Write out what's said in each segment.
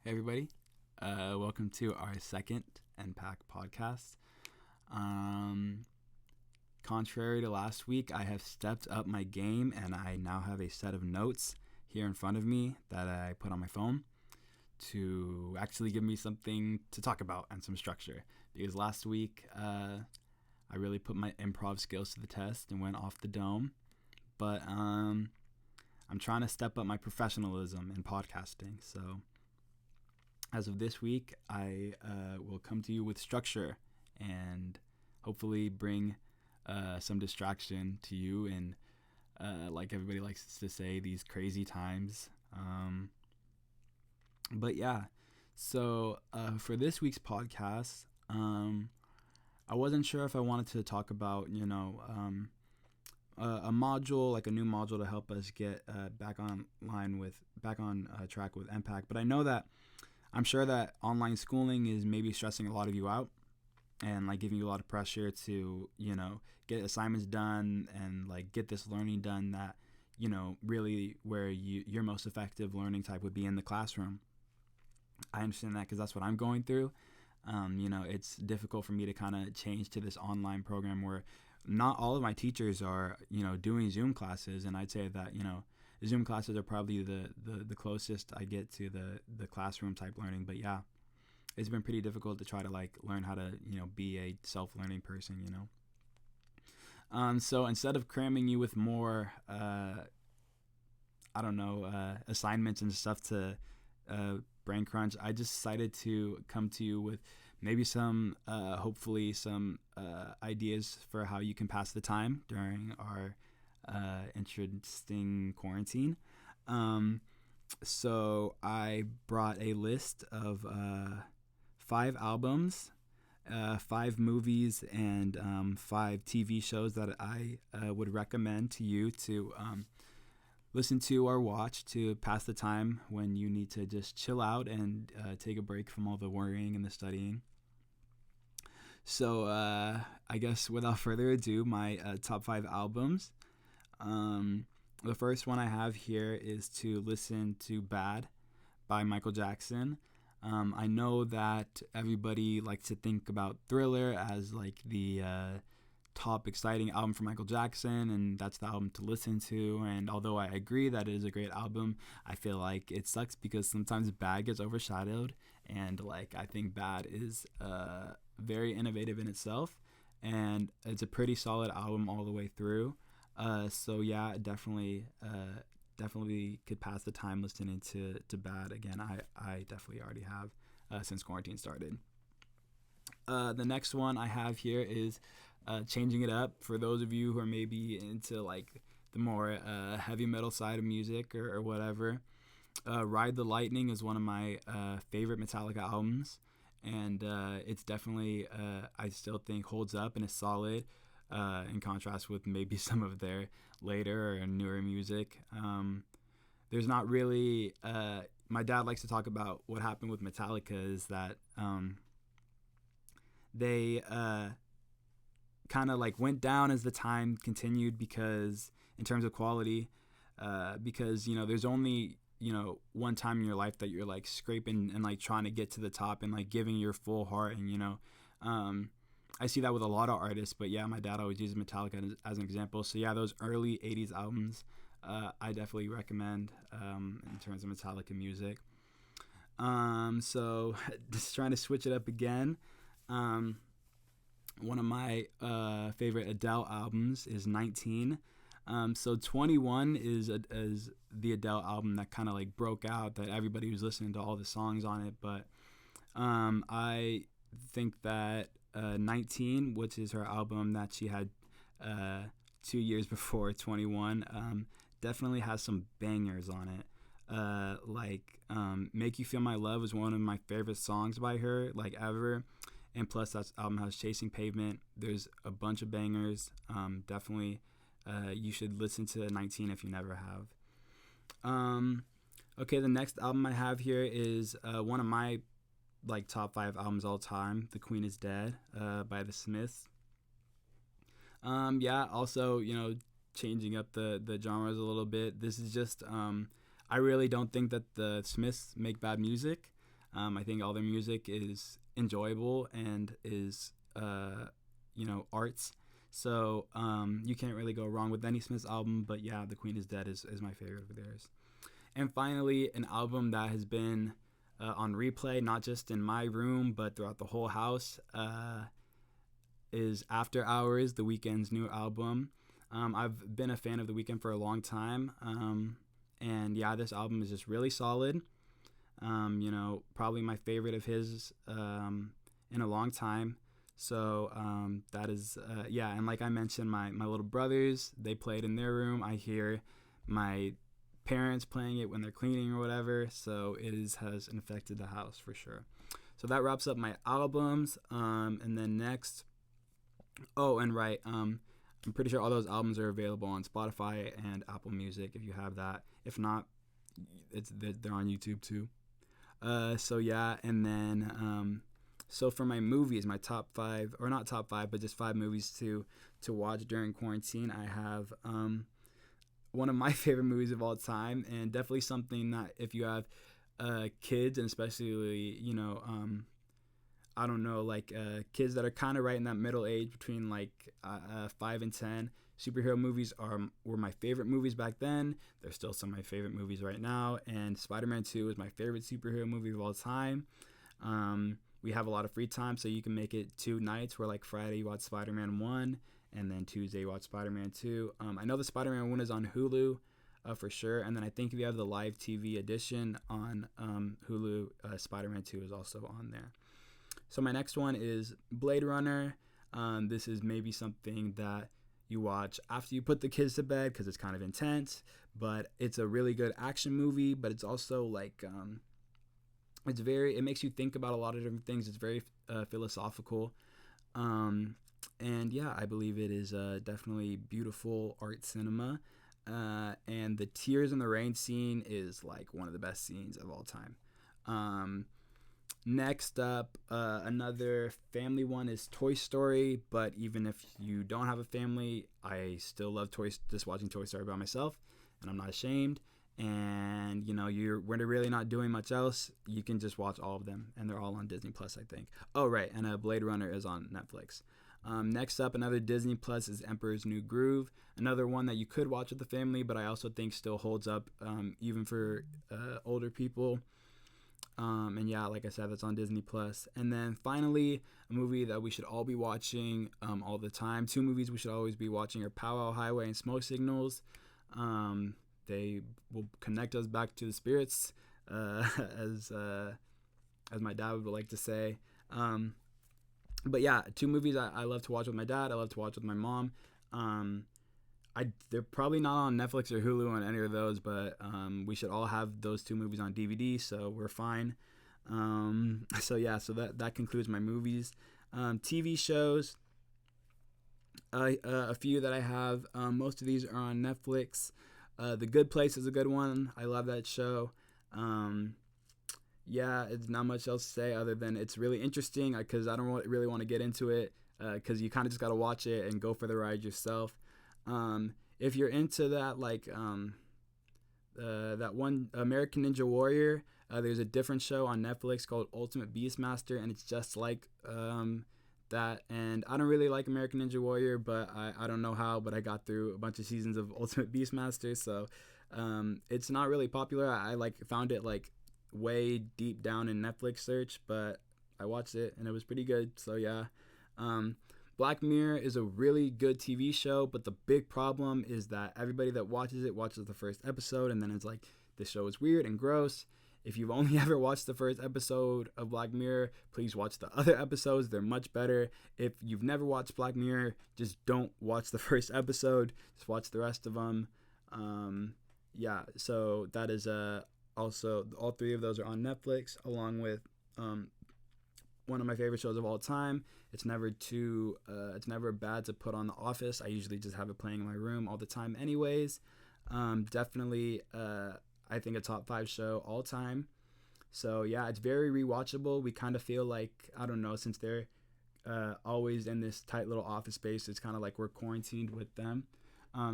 Hey everybody, welcome to our second NPAC Podcast. Um, Contrary to last week, I have stepped up my game and I now have a set of notes here in front of me that I put on my phone to actually give me something to talk about and some structure. Because last week, I really put my improv skills to the test and went off the dome. But I'm trying to step up my professionalism in podcasting, so as of this week, I will come to you with structure and hopefully bring some distraction to you in, like everybody likes to say, these crazy times. But yeah, so for this week's podcast, I wasn't sure if I wanted to talk about, a module, like a new module to help us get back on track with NPAC. But I'm sure that online schooling is maybe stressing a lot of you out and like giving you a lot of pressure to, get assignments done and like get this learning done that, really where your most effective learning type would be in the classroom. I understand that because that's what I'm going through. It's difficult for me to kind of change to this online program where not all of my teachers are, doing Zoom classes. And I'd say that, Zoom classes are probably the closest I get to the classroom type learning. But yeah, it's been pretty difficult to try to like learn how to, be a self-learning person. So instead of cramming you with more, assignments and stuff to brain crunch, I just decided to come to you with maybe hopefully some ideas for how you can pass the time during our interesting quarantine. So I brought a list of 5 albums, 5 movies, and 5 TV shows that I would recommend to you to listen to or watch to pass the time when you need to just chill out and take a break from all the worrying and the studying. So I guess without further ado, my top 5 albums. The first one I have here is to listen to Bad by Michael Jackson. I know that everybody likes to think about Thriller as like the top exciting album for Michael Jackson, and that's the album to listen to. And although I agree that it is a great album, I feel like it sucks because sometimes Bad gets overshadowed, and like I think Bad is very innovative in itself, and it's a pretty solid album all the way through. So yeah, definitely could pass the time listening to Bad again. I definitely already have since quarantine started. The next one I have here is Changing It Up for those of you who are maybe into like the more heavy metal side of music or whatever. Ride the Lightning is one of my favorite Metallica albums, and it's definitely I still think holds up and is solid in contrast with maybe some of their later or newer music. There's not really my dad likes to talk about what happened with Metallica is that they kind of like went down as the time continued because in terms of quality, because there's only one time in your life that you're like scraping and like trying to get to the top and like giving your full heart, and I see that with a lot of artists. But yeah, my dad always uses Metallica as an example. So yeah, those early 80s albums I definitely recommend in terms of Metallica music. So just trying to switch it up again. One of my favorite Adele albums is 19. So 21 is the Adele album that kind of like broke out, that everybody was listening to all the songs on it. But I think that 19, which is her album that she had 2 years before 21, definitely has some bangers on it. Make You Feel My Love is one of my favorite songs by her, like ever. And plus, that album has Chasing Pavement. There's a bunch of bangers. Definitely, you should listen to 19 if you never have. Okay, the next album I have here is one of my like top 5 albums all time. The Queen is Dead by the Smiths. Also, changing up the genres a little bit. This is just I really don't think that the Smiths make bad music. I think all their music is enjoyable and is arts. So you can't really go wrong with any Smiths album. But yeah, The Queen is Dead is my favorite of theirs. And finally, an album that has been on replay, not just in my room, but throughout the whole house, is After Hours, The Weeknd's new album. I've been a fan of The Weeknd for a long time. And yeah, this album is just really solid. Probably my favorite of his in a long time. So that is, and like I mentioned, my little brothers, they play it in their room. I hear my parents playing it when they're cleaning or whatever. So has affected the house for sure. So that wraps up my albums. And then next, I'm pretty sure all those albums are available on Spotify and Apple Music if you have that. If not, they're on YouTube too. And then so for my movies, my top 5, or not top 5, but just 5 movies to watch during quarantine, I have one of my favorite movies of all time, and definitely something that if you have kids, and especially kids that are kind of right in that middle age between 5 and 10. Superhero movies were my favorite movies back then. They're still some of my favorite movies right now. And Spider-Man 2 is my favorite superhero movie of all time. We have a lot of free time, so you can make it 2 nights where Friday you watch Spider-Man 1, and then Tuesday you watch Spider-Man 2. I know the Spider-Man 1 is on Hulu for sure. And then I think if you have the live TV edition on Hulu, Spider-Man 2 is also on there. So my next one is Blade Runner. This is maybe something that you watch after you put the kids to bed because it's kind of intense, but it's a really good action movie. But it's also it makes you think about a lot of different things. It's very philosophical. And yeah, I believe it is definitely beautiful art cinema. And the tears in the rain scene is one of the best scenes of all time. Next up, another family one is Toy Story, but even if you don't have a family, I still love just watching Toy Story by myself, and I'm not ashamed. And we're really not doing much else, you can just watch all of them, and they're all on Disney Plus, I think. Oh right, and Blade Runner is on Netflix. Next up, another Disney Plus is Emperor's New Groove, another one that you could watch with the family, but I also think still holds up even for older people. And yeah, like I said, that's on Disney Plus. And then finally, a movie that we should all be watching all the time. 2 movies we should always be watching are Powwow Highway and Smoke Signals. They will connect us back to the spirits, as my dad would like to say. But yeah, 2 movies I love to watch with my dad. I love to watch with my mom. They're probably not on Netflix or Hulu on any of those, but we should all have those 2 movies on DVD, so we're fine. So that concludes my movies. TV shows, a few that I have. Most of these are on Netflix. The Good Place is a good one. I love that show. It's not much else to say other than it's really interesting because I don't really want to get into it because you kind of just got to watch it and go for the ride yourself. If you're into that, that one American Ninja Warrior, there's a different show on Netflix called Ultimate Beastmaster, and it's just like that. And I don't really like American Ninja Warrior, but I don't know how, but I got through a bunch of seasons of Ultimate Beastmaster, so it's not really popular. I found it way deep down in Netflix search, but I watched it and it was pretty good. So yeah. Black Mirror is a really good TV show, but the big problem is that everybody that watches it watches the first episode, and then it's this show is weird and gross. If you've only ever watched the first episode of Black Mirror, please watch the other episodes. They're much better. If you've never watched Black Mirror, just don't watch the first episode. Just watch the rest of them. So that is also, all 3 of those are on Netflix, along with one of my favorite shows of all time. It's never bad to put on The Office. I usually just have it playing in my room all the time anyways. Definitely I think a top 5 show all time. So yeah, it's very rewatchable. We kind of feel I don't know, since they're always in this tight little office space, it's kind of we're quarantined with them.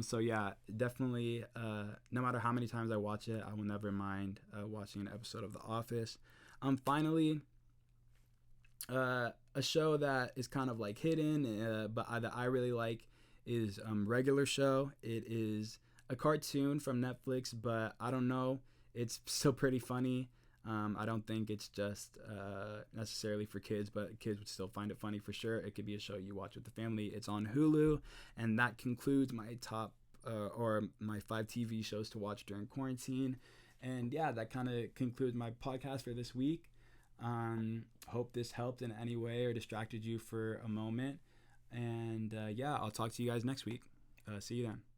So yeah, definitely no matter how many times I watch it, I will never mind watching an episode of The Office. Finally, a show that is kind of like hidden, but that I really like is Regular Show. It is a cartoon from Netflix, but I don't know. It's still pretty funny. I don't think it's just necessarily for kids, but kids would still find it funny for sure. It could be a show you watch with the family. It's on Hulu, and that concludes my top or my 5 TV shows to watch during quarantine. And yeah, that kind of concludes my podcast for this week. Hope this helped in any way or distracted you for a moment. And yeah, I'll talk to you guys next week. See you then.